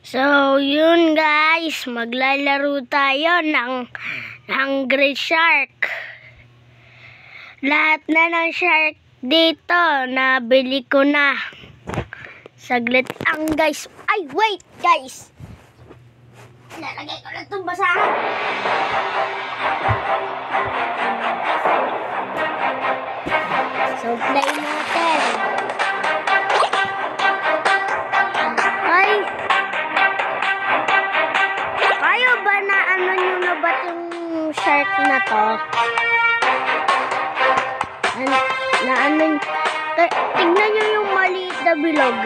So, yun guys, maglalaro tayo ng Hungry Shark. Lahat na ng shark dito, nabili ko na. Saglit ang guys. Ay, wait guys. Lalagay ko lang itong basahan. So, play natin. Ay! Kayo ba na ano nyo na ba yung shark na to? Tignan nyo yung maliit na bilog.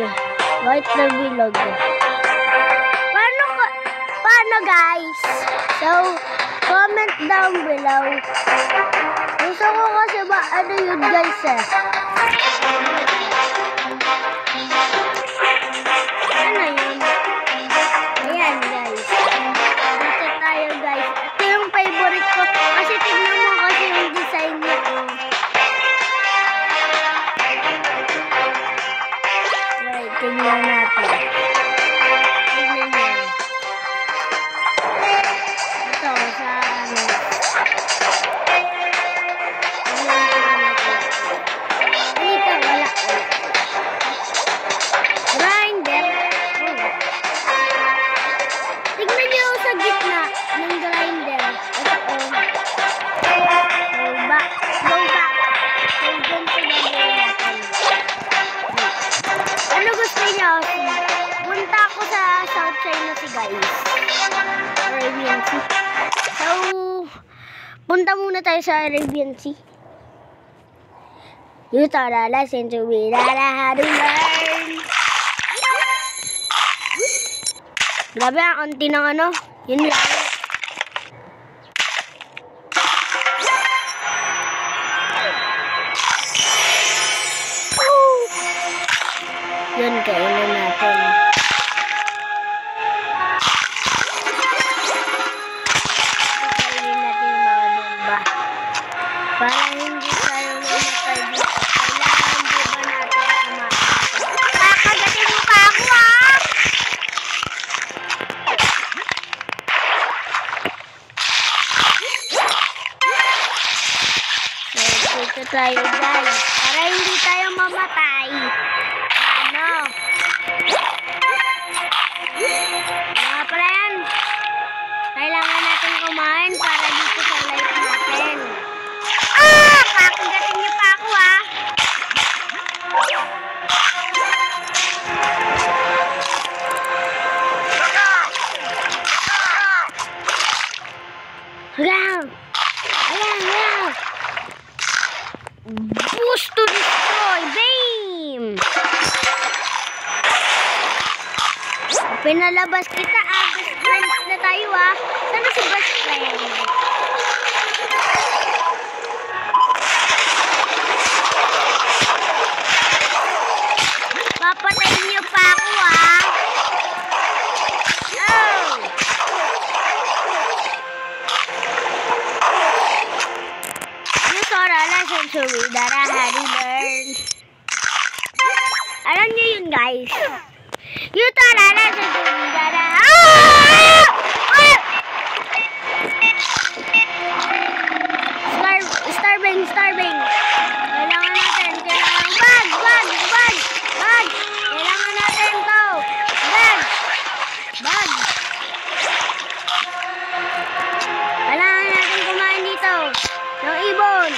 White na bilog. Paano guys? So, comment down below. Gusto ko kasi ba ano yun guys eh. Ano yun? Ayan guys. Dito tayo guys. Ito yung favorite ko. Kasi tignan mo kasi yung design niya. Wait, tignan natin. Tignan nyo. Ito sa ano. Dito wala. Grinder. Tignan nyo sa gitna ng grinder. Ito oh. Go back. Go back. So, ganito gagawin natin. Ano gusto nyo? Punta ako sa South China Sea guys. Arabian Sea. So, punta muna tayo sa Arabian Sea. You taught a lesson to me that I had to learn. Grabe, ang konti ng ano. Yun lang. Yun, kainin natin. Kainin natin yung mga bomba. Para hindi tayo mamatay dito. Kailangan di ba natin kumain? Kakagatin mo pa ako ah! So, dito tayo guys. Para hindi tayo mamatay. Ano? Mga friend, kailangan natin kumain para dito sa life natin. Ah! Kakagatin niyo pa ako ah! Ayan! Ayan! Ayan! Boost to destroy! Bam! Pinalabas kita ah! Best friends na tayo ah! Sana si best friend? Papatayin niyo pa ako ah! Oh! You taught a lesson to me that I had to learn. Alam niyo yun guys? You taught a lesson to me that I had Starving. Kailangan natin. Bag. Kailangan natin to. Bag. Kailangan natin kumain dito. Ng ibon.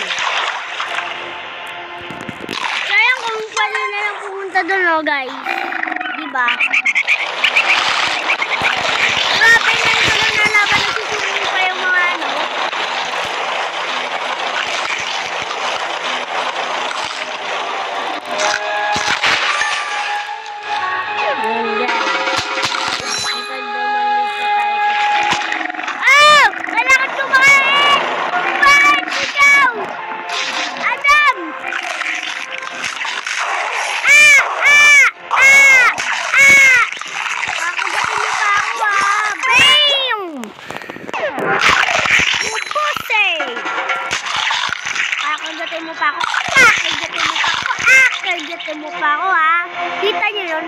Sayang kung paano na lang pumunta doon oh guys. Diba? Grabe na ito lang nalaban. Nagsusunin pa yung mga ano. Kakagatin mo pa ako ha. Kita nyo yun.